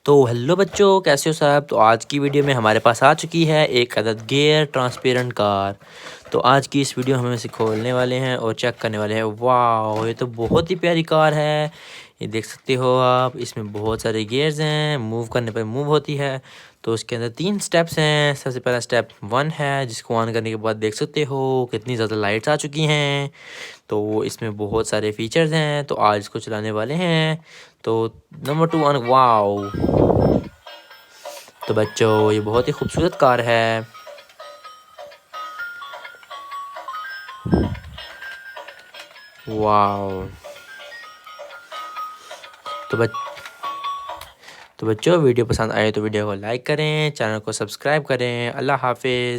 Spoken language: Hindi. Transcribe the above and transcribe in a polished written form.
तो हेलो बच्चों, कैसे हो साहब। तो आज की वीडियो में हमारे पास आ चुकी है एक अदद गेयर ट्रांसपेरेंट कार। तो आज की इस वीडियो में हम इसे खोलने वाले हैं और चेक करने वाले हैं। वाह, ये तो बहुत ही प्यारी कार है। ये देख सकते हो आप, इसमें बहुत सारे गियर्स हैं, मूव करने पर मूव होती है। तो उसके अंदर 3 स्टेप्स हैं। सबसे पहला स्टेप 1 है, जिसको ऑन करने के बाद देख सकते हो कितनी ज़्यादा लाइट्स आ चुकी हैं। तो इसमें बहुत सारे फीचर्स हैं, तो आज इसको चलाने वाले हैं। तो नंबर 2 ऑन। वाओ, तो बच्चों ये बहुत ही खूबसूरत कार है। वाओ, तो बच तो बच्चों वीडियो पसंद आए तो वीडियो को लाइक करें, चैनल को सब्सक्राइब करें। अल्लाह हाफिज़।